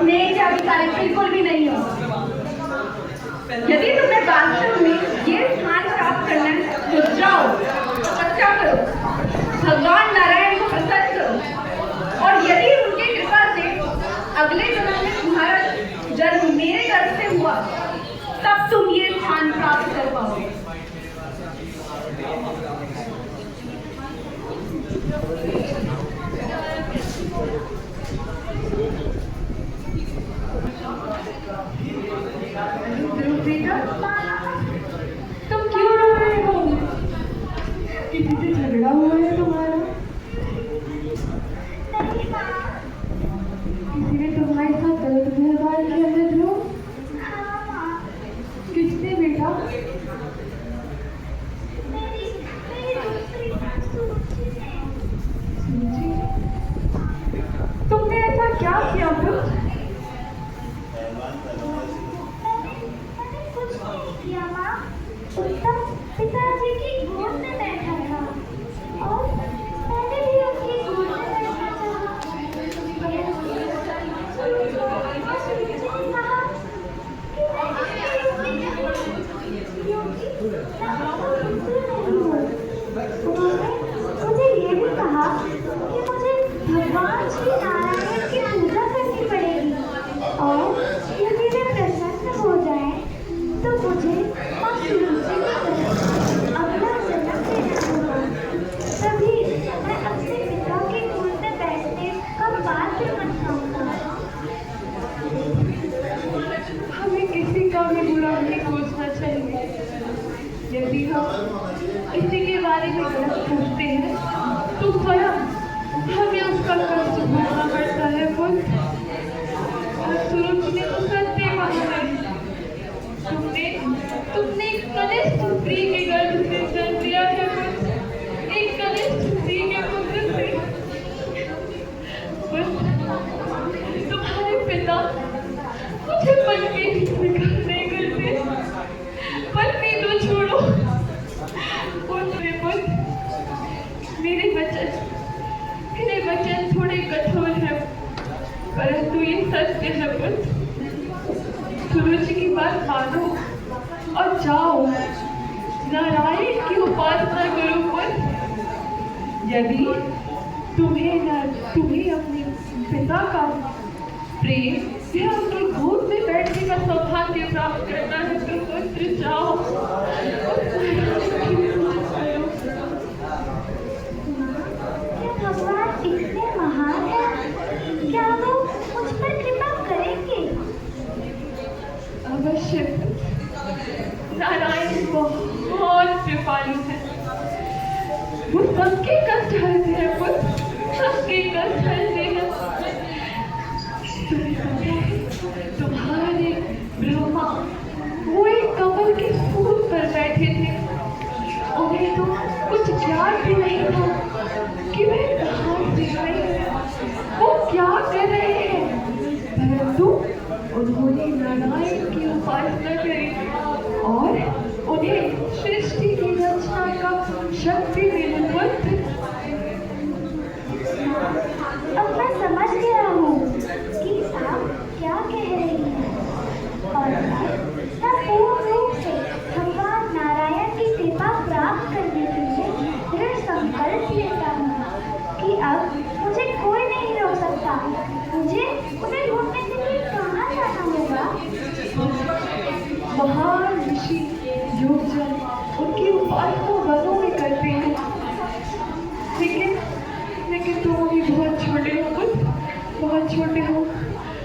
नेक या भिखारी बिल्कुल भी नहीं हो। यदि तुम्हें वास्तव में ये स्थान प्राप्त करना है तो जाओ, तपस्या करो, भगवान नारायण को प्रसन्न करो, और यदि उनकी कृपा से अगले जन्म में तुम्हारा जन्म मेरे गर्भ से हुआ तब तुम ये स्थान प्राप्त कर पाओगे। तुम क्यों रो रहे हो? किसी से झगड़ा हुआ है तुम्हारा? किसी ने तुम्हारे साथ गलत व्यवहार किया है ध्रुव? किसने बेटा? तुमने ऐसा क्या किया ध्रुव? उत्तम पिताजी की गोद में बैठा था और मैंने भी उनकी गोद में बैठना चाहा। मुझे ये भी कहा कि मुझे भगवान श्री नारायण की पूजा करनी पड़ेगी और यदि वे प्रसन्न हो जाए तो मुझे माँ तुलसी की तरह अगला जन्म लेना होगा। तभी मैं अपने पिता के गोद में बैठने का पात्र बन पाऊंगा। हमें किसी का भी बुरा नहीं सोचना चाहिए। यदि हम किसी के बारे में गलत सोचते हैं तो स्वयं हमें उसका कष्ट भोगना पड़ता है। पुत्र, सूरज ने तो सत्य कहा है। तुमने एक कनिष्ठ स्त्री के गर्भ से जन्म लिया है पुत्र, एक कनिष्ठ स्त्री के पुत्र से। तुम्हारे पिता मुझे पत्नी भी स्वीकार नहीं करते। पत्नी तो छोड़ो, मेरे वचन थोड़े कठोर हैं, परंतु ये सत्य है पुत्र। सूरज की बात मानो और जाओ नारायण की उपासना करो पुत्र। यदि तुम्हें अपने पिता का प्रेम या उनकी गोद में बैठने का सौभाग्य प्राप्त करना है तो पुत्र जाओ। क्या भगवान इतने महान हैं? क्या वो मुझ पर कृपा करेंगे? अवश्य। नारायण बहुत कृपालु है। वो सबके कष्ट हरते हैं पुत्र, सबके कष्ट हरते हैं। तुम्हारे ब्रह्मा वो एक कमल के फूल पर बैठे थे। उन्हें तो कुछ ज्ञान भी नहीं था कि वे कहाँ से गए, वो क्या कर रहे हैं, परंतु उन्होंने नारायण की उपासना करी और उन्हें सृष्टि की रचना का शक्ति मिली पुत्र। अब मैं समझ गया हूँ कि आप क्या कह रही हैं, और मैं पूर्ण रूप से भगवान नारायण की कृपा प्राप्त करने के लिए दृढ़ संकल्प लेता हूँ कि अब मुझे कोई नहीं रोक सकता। मुझे उन्हें ढूंढने के लिए कहाँ जाना होगा? महान ऋषि योगजन उनकी उपासना वनों में करते हैं, लेकिन तुम अभी बहुत छोटे हो पुत्र, बहुत छोटे हो।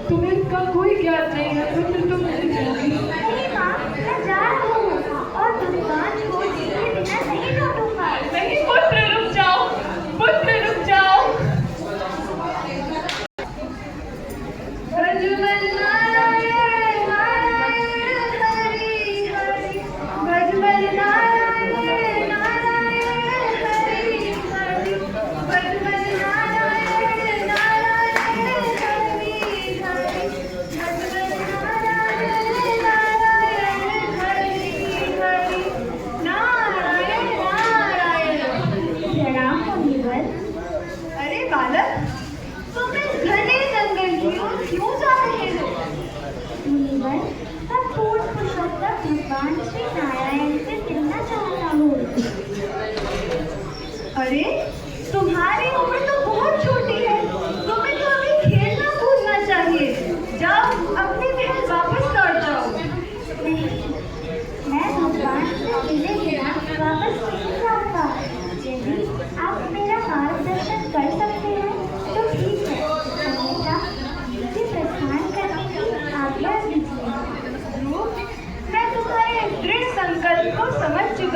तुम्हें इसका कोई ज्ञान नहीं है पुत्र, तुम नहीं जाओगी। नहीं माँ, मैं जा रहा हूँ और भगवान को इसके बिना नहीं लौटूंगा। नहीं पुत्र, रुक जाओ पुत्र, रुक जाओ।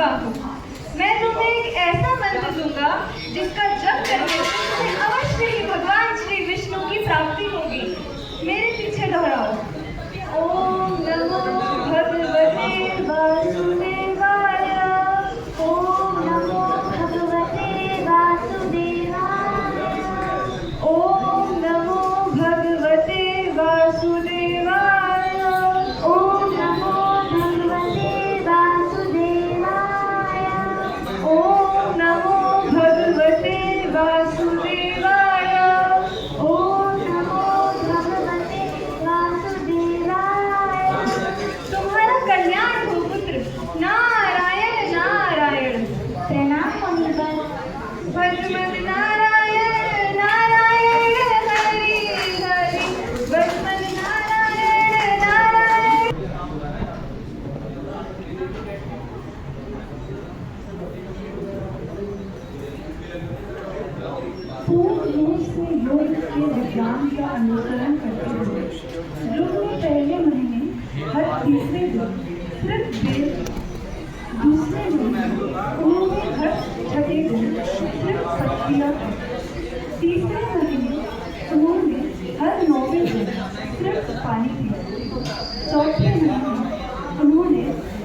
चुका हूँ। मैं तुम्हें एक ऐसा मंत्र दूंगा जिसका जप करने से तुम्हें अवश्य ही भगवान श्री विष्णु की प्राप्ति होगी। मेरे पीछे दोहराओ। ओम नमो भगवते वासुदेवाय। ओम नमो भगवते वासुदेवाय। ओम नमो भगवते वासुदेवाय। ओम नमो भगवते वासुदेवाय। ओम नमो भगवते वासुदेवाय। ओम नमो भगवते वासुदेवाय। तुम्हारा कल्याण हो पुत्र। नारायण नारायण। प्रणाम मुनिवर। भगवत नारायण नारायण हरि हरि। भगवत नारायण नारायण। पूर्ण रूप से योग के विज्ञान का अनुसरण करते हुए योग में पहले महीने हर तीसरे दिन सिर्फ वेद, दूसरे महीने उन्होंने हर छठे दिन सिर्फ शक्तियाँ की, तीसरे महीने उन्होंने हर 9वें दिन सिर्फ पानी पिया, चौथे महीने उन्होंने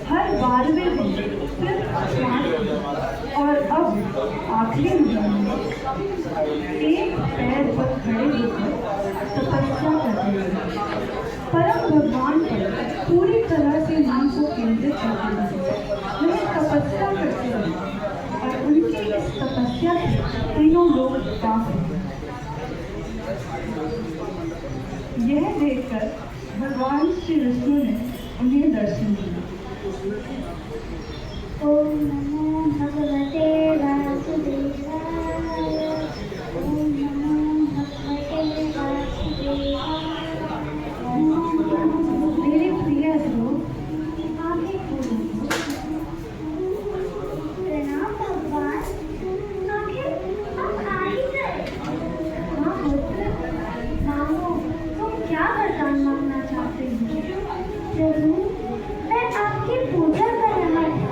हर 12वें दिन सिर्फ श्वास लिया और अब आखिरी महीने में एक पैर पर खड़े होकर तपस्या कर रहे हैं। परम भगवान पर पूरी तरह से मन को केंद्रित करते हुए वह तपस्या करते हैं और उनकी इस तपस्या से तीनों लोग पास हुए। यह देखकर भगवान श्री विष्णु ने उन्हें दर्शन दिया। ओम नमो भगवते वासुदेवाय। ओम नमो भगवते वासुदेवाय। मेरे प्रिय ध्रुव, आगे बोलो। प्रणाम भगवान। आखिर आप आ ही गए। हाँ पुत्र, मांगो, तुम क्या वरदान मांगना चाहते हो? प्रभु, मैं आपकी पूजा कर रहा था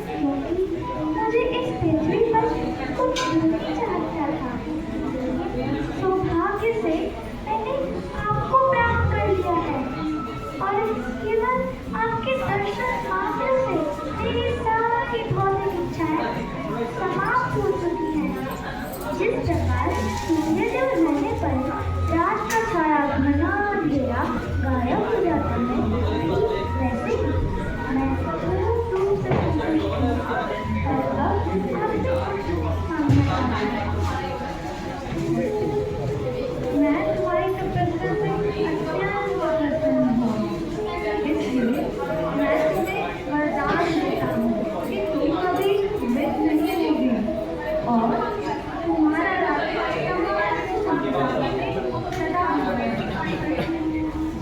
क्योंकि मुझे इस पृथ्वी पर कुछ नहीं चाहता था। सौभाग्य से मैंने आपको प्राप्त कर लिया है और केवल आपके दर्शन मात्र से मेरी सारी भौतिक इच्छाएं समाप्त हो चुकी हैं। जिस प्रकार सूर्योदय होने पर रात का सारा घना अंधेरा गायब हो जाता है, वैसे ही मैं पूर्ण रूप से संतुष्ट हूँ और अब आपसे कुछ मांगना चाहता हूँ। मैं तुम्हारी तपस्या से अत्यंत प्रसन्न हूँ, इसलिए मैं तुम्हें वरदान देता हूँ कि तुम कभी मृत नहीं होगी और तुम्हारा राज्य सदा रहेगा।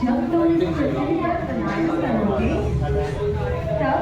जब तुम इस पृथ्वी पर प्रयाण करोगे तब